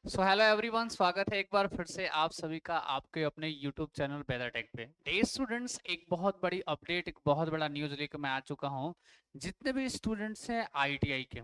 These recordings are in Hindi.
हेलो एवरीवन, स्वागत है एक बार फिर से आप सभी का आपके अपने यूट्यूब चैनल वेदर टेक पे। डे स्टूडेंट्स, एक बहुत बड़ी अपडेट, एक बहुत बड़ा न्यूज़ लेकर मैं आ चुका हूँ। जितने भी स्टूडेंट्स हैं आईटीआई के,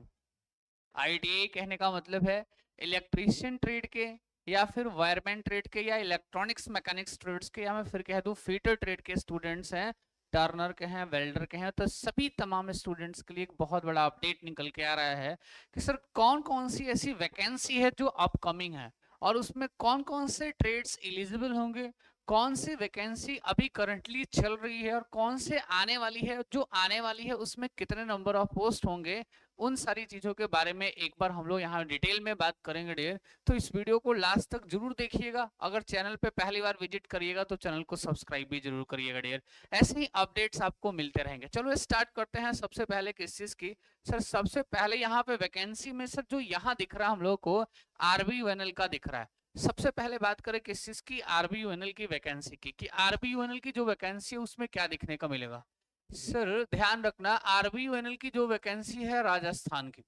आईटीआई कहने का मतलब है इलेक्ट्रीशियन ट्रेड के, या फिर वायरमैन ट्रेड के, या इलेक्ट्रॉनिक्स मैकेनिक्स ट्रेड्स के, या मैं फिर कह दूं फीटर ट्रेड के स्टूडेंट्स हैं, टर्नर के हैं, वेल्डर के हैं। तो सभी तमाम स्टूडेंट्स के लिए एक बहुत बड़ा अपडेट निकल के आ रहा है कि सर कौन कौन सी ऐसी वैकेंसी है जो अपकमिंग है, और उसमें कौन कौन से ट्रेड्स एलिजिबल होंगे, कौन सी वैकेंसी अभी करंटली चल रही है, और कौन से आने वाली है, जो आने वाली है उसमें कितने नंबर ऑफ पोस्ट होंगे। उन सारी चीजों के बारे में एक बार हम लोग यहाँ डिटेल में बात करेंगे डियर। तो इस वीडियो को लास्ट तक जरूर देखिएगा। अगर चैनल पे पहली बार विजिट करिएगा तो चैनल को सब्सक्राइब भी जरूर करिएगा डियर। ऐसे ही अपडेट्स आपको मिलते रहेंगे। चलो स्टार्ट करते हैं सबसे पहले किस चीज की। सर सबसे पहले यहाँ पे वैकेंसी में सर जो यहाँ दिख रहा है हम लोग को आरबीयूएनएल का दिख रहा है। सबसे पहले बात करें किस चीज की, आरबीयूएनएल की वैकेंसी की, कि आरबीयूएनएल की जो वैकेंसी है उसमें क्या दिखने का मिलेगा। सर ध्यान रखना, आरबीयूएनएल की जो वैकेंसी है राजस्थान की,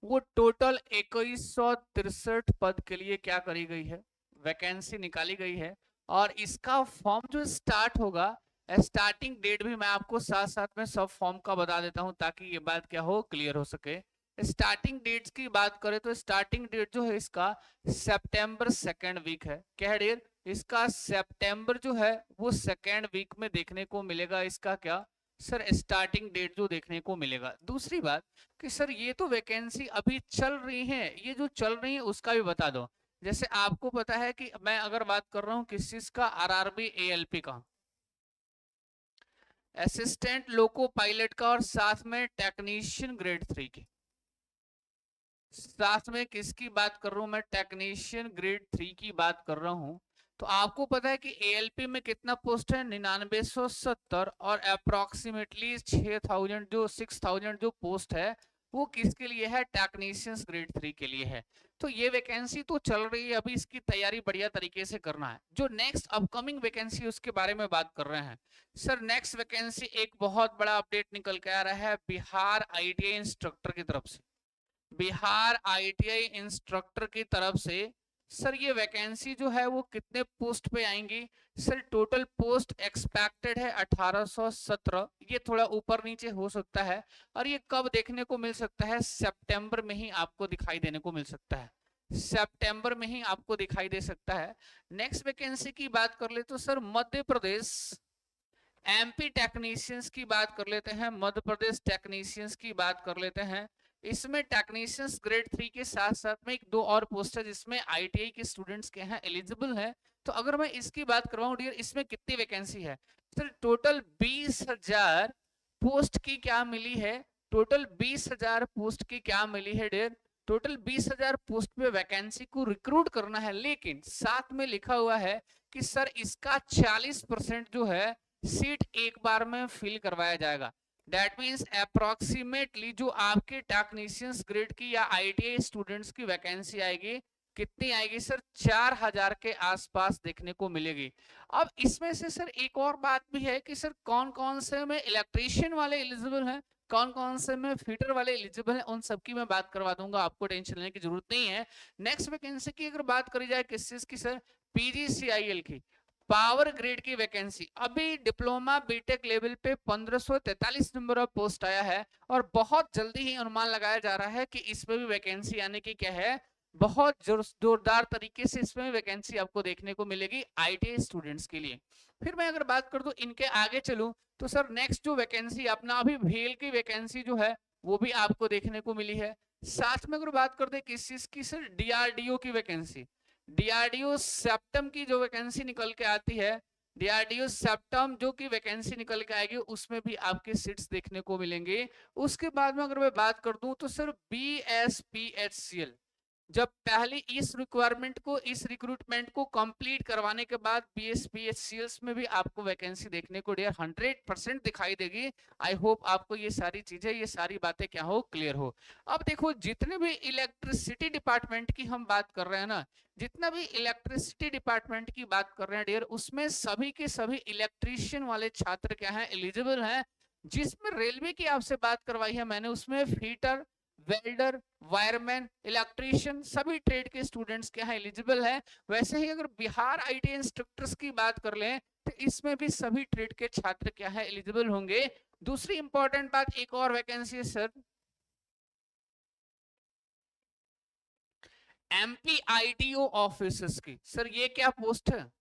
वो टोटल 2163 पद के लिए क्या करी गई है, वैकेंसी निकाली गई है। और इसका फॉर्म जो स्टार्ट होगा, स्टार्टिंग डेट भी मैं आपको साथ साथ में सब फॉर्म का बता देता हूं ताकि ये बात क्या हो, क्लियर हो सके। स्टार्टिंग डेट्स की बात करें तो स्टार्टिंग डेट जो है इसका सितंबर सेकेंड वीक है। क्या है डेट इसका? सितंबर जो है वो सेकेंड वीक में देखने को मिलेगा। इसका क्या सर स्टार्टिंग डेट जो देखने को मिलेगा। दूसरी बात कि सर ये तो वैकेंसी अभी चल रही है, ये जो चल रही है उसका भी बता दो। जैसे आपको पता है कि मैं अगर बात कर रहा हूँ किस चीज का, आरआरबी एएलपी का, असिस्टेंट लोको पायलट का, और साथ में टेक्नीशियन ग्रेड 3 की, साथ में किसकी बात कर रहा हूं मैं, टेक्नीशियन ग्रेड 3 की बात कर रहा हूं। तो आपको पता है कि एएलपी में कितना पोस्ट है, 9970, और अप्रोक्सीमेटली 6000 जो 6000 जो पोस्ट है वो किसके लिए है, टेक्नीशियंस ग्रेड 3 के लिए है। तो ये वैकेंसी तो चल रही है, अभी इसकी तैयारी बढ़िया तरीके से करना है। जो नेक्स्ट अपकमिंग वैकेंसी उसके बारे में बात कर रहे हैं। सर नेक्स्ट वैकेंसी एक बहुत बड़ा अपडेट निकल के आ रहा है बिहार आईटीआई इंस्ट्रक्टर की तरफ से, बिहार आईटीआई इंस्ट्रक्टर की तरफ से। सर ये वैकेंसी जो है वो कितने पोस्ट पे आएंगी? सर टोटल पोस्ट एक्सपेक्टेड है 1817, ये थोड़ा ऊपर नीचे हो सकता है। और ये कब देखने को मिल सकता है? सितंबर में ही आपको दिखाई देने को मिल सकता है, सितंबर में ही आपको दिखाई दे सकता है। नेक्स्ट वैकेंसी की बात कर ले तो sir Madhya Pradesh MP technicians की बात कर लेते हैं, मध्य प्रदेश टेक्नीशियंस की बात कर लेते हैं। इसमें टेक्नीशियंस ग्रेड 3 के साथ साथ में एक दो और पोस्ट है जिसमें आईटीआई के स्टूडेंट्स के हैं एलिजिबल है। तो अगर मैं इसकी बात करवाऊं डियर, इसमें कितनी वैकेंसी है? सर टोटल 20,000 पोस्ट की क्या मिली है, टोटल 20,000 पोस्ट की क्या मिली है डियर। टोटल 20,000 पोस्ट पे वैकेंसी को रिक्रूट करना है, लेकिन साथ में लिखा हुआ है कि सर इसका 40% जो है सीट एक बार में फिल करवाया जाएगा। दैट मींस अप्रोक्सीमेटली जो आपके टेक्नीशियंस ग्रेड की या आईटीआई स्टूडेंट्स की वैकेंसी आएगी, कितनी आएगी सर? 4000 के आसपास देखने को मिलेगी। अब इसमें से सर एक और बात भी है कि सर कौन कौन से में इलेक्ट्रीशियन वाले एलिजिबल हैं, कौन कौन से में फीटर वाले एलिजिबल हैं, उन सबकी मैं बात करवा दूंगा, आपको टेंशन लेने की जरूरत नहीं है। नेक्स्ट वैकेंसी की अगर बात करी जाए किस चीज की सर, पीजीसीआईएल की, पावर ग्रेड की वैकेंसी। अभी डिप्लोमा बीटेक लेवल पे 1543 नंबर ऑफ पोस्ट आया है, और बहुत जल्दी ही अनुमान लगाया जा रहा है कि इसमें भी वैकेंसी आने की क्या है, बहुत जोरदार तरीके से इसमें वैकेंसी आपको देखने को मिलेगी आईटीआई स्टूडेंट्स के लिए। फिर मैं अगर बात कर दूं इनके आगे चलूं तो सर नेक्स्ट जो वैकेंसी अपना अभी भेल की वैकेंसी जो है वो भी आपको देखने को मिली है। साथ में अगर बात करते हैं किस चीज की सर, डीआरडीओ की वैकेंसी, डीआरडीओ सेप्टम की जो वैकेंसी निकल के आती है, डीआरडीओ सेप्टम जो की वैकेंसी निकल के आएगी उसमें भी आपके सीट्स देखने को मिलेंगे। उसके बाद में अगर मैं बात कर दूं तो सर बीएसपीएचसीएल, जब पहली इस रिक्वायरमेंट को, इस रिक्रूटमेंट को कंप्लीट करवाने के बाद बीएसपीएचसीएल्स में भी आपको वैकेंसी देखने को डियर 100% दिखाई देगी। आई होप आपको ये सारी चीजें, ये सारी बातें क्या हो, क्लियर हो। अब देखो जितने भी इलेक्ट्रिसिटी डिपार्टमेंट की हम बात कर रहे हैं ना, जितना भी इलेक्ट्रिसिटी डिपार्टमेंट की बात कर रहे हैं डियर, उसमें सभी के सभी इलेक्ट्रीशियन वाले छात्र क्या है, एलिजिबल हैं। जिसमें रेलवे की आपसे बात करवाई है मैंने, उसमें फीटर, वेल्डर, वायरमैन, इलेक्ट्रीशियन सभी ट्रेड के स्टूडेंट्स के यहाँ एलिजिबल है। वैसे ही अगर बिहार आईटी इंस्ट्रक्टर्स की बात कर लें तो इसमें भी सभी ट्रेड के छात्र क्या है एलिजिबल होंगे। दूसरी इंपॉर्टेंट बात, एक और वैकेंसी है सर, एमपी आईटीओ ऑफिसर्स की। सर ये क्या पोस्ट है?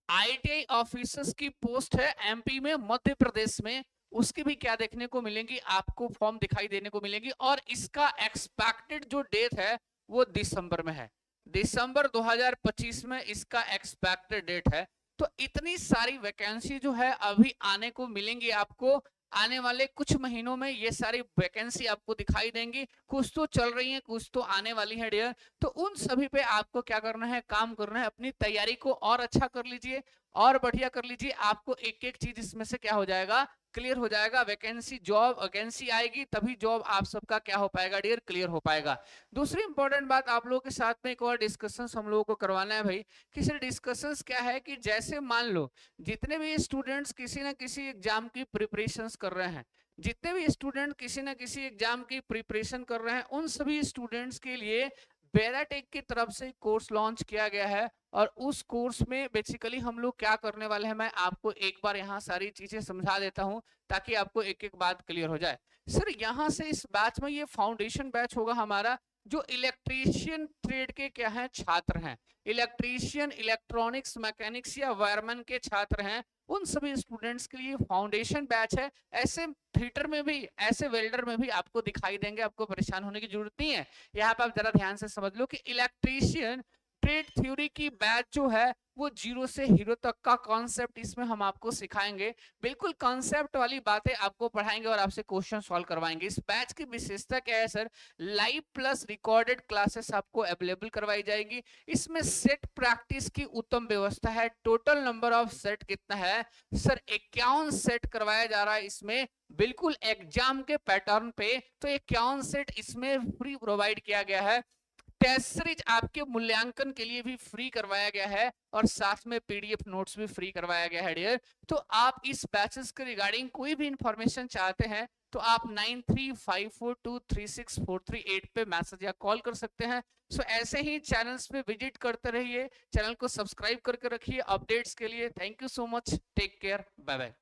आईटीआई ऑफिसर्स की पोस्ट है एमपी में, मध्य प्रदेश में। उसकी भी क्या देखने को मिलेंगी, आपको फॉर्म दिखाई देने को मिलेंगी। और इसका एक्सपेक्टेड जो डेट है वो दिसंबर में है, दिसंबर 2025 में इसका एक्सपेक्टेड डेट है। तो इतनी सारी वैकेंसी जो है अभी आने को मिलेंगी आपको, आने वाले कुछ महीनों में ये सारी वैकेंसी आपको दिखाई देंगी। कुछ तो चल रही है, कुछ तो आने वाली है डियर। तो उन सभी पे आपको क्या करना है, काम करना है, अपनी तैयारी को और अच्छा कर लीजिए और बढ़िया कर लीजिए। आपको एक एक चीज इसमें से क्या हो जाएगा, क्लियर हो जाएगा। वैकेंसी जॉब वैकेंसी आएगी तभी जॉब आप सबका क्या हो पाएगा डियर, क्लियर हो पाएगा। दूसरी इंपॉर्टेंट बात आप लोगों के साथ में एक और डिस्कशन हम लोगों को करवाना है भाई। कि सर डिस्कशंस क्या है कि जैसे मान लो जितने भी स्टूडेंट्स किसी ना किसी एग्जाम की प्रिपरेशंस कर रहे हैं, जितने भी स्टूडेंट किसी ना किसी एग्जाम की प्रिपरेशन कर रहे हैं, उन सभी स्टूडेंट्स के लिए बेराटेक की तरफ से कोर्स लॉन्च किया गया है। और उस कोर्स में बेसिकली हम लोग क्या करने वाले हैं, मैं आपको एक बार यहाँ सारी चीजें समझा देता हूँ ताकि आपको एक एक बात क्लियर हो जाए। सर यहाँ से इस बैच में ये फाउंडेशन बैच होगा हमारा, जो इलेक्ट्रीशियन ट्रेड के क्या है छात्र हैं, इलेक्ट्रीशियन, इलेक्ट्रॉनिक्स, मैकेनिक्स या वायरमैन के छात्र हैं, उन सभी स्टूडेंट्स के लिए फाउंडेशन बैच है। ऐसे थिएटर में भी, ऐसे वेल्डर में भी आपको दिखाई देंगे, आपको परेशान होने की जरूरत नहीं है। यहाँ पे आप जरा ध्यान से समझ लो कि इलेक्ट्रीशियन ट्रेड थ्योरी की बैच जो है वो जीरो से हीरो तक का कॉन्सेप्ट इसमें हम आपको सिखाएंगे। बिल्कुल कॉन्सेप्ट वाली बातें आपको पढ़ाएंगे और आपसे क्वेश्चन सॉल्व करवाएंगे। इस बैच की विशेषता क्या है sir, live plus recorded classes आपको अवेलेबल करवाई जाएगी। इसमें सेट प्रैक्टिस की उत्तम व्यवस्था है। टोटल नंबर ऑफ सेट कितना है सर, 51 सेट करवाया जा रहा है इसमें, बिल्कुल एग्जाम के पैटर्न पे। तो 51 सेट इसमें फ्री प्रोवाइड किया गया है। टेस्ट सीरीज आपके मूल्यांकन के लिए भी फ्री करवाया गया है और साथ में पीडीएफ नोट्स भी फ्री करवाया गया है डियर। तो आप इस बैचेस के रिगार्डिंग कोई भी इंफॉर्मेशन चाहते हैं तो आप 9354236438 पे मैसेज या कॉल कर सकते हैं। सो ऐसे ही चैनल्स पे विजिट करते रहिए, चैनल को सब्सक्राइब करके रखिए अपडेट्स के लिए। Thank you so much, take care, bye bye.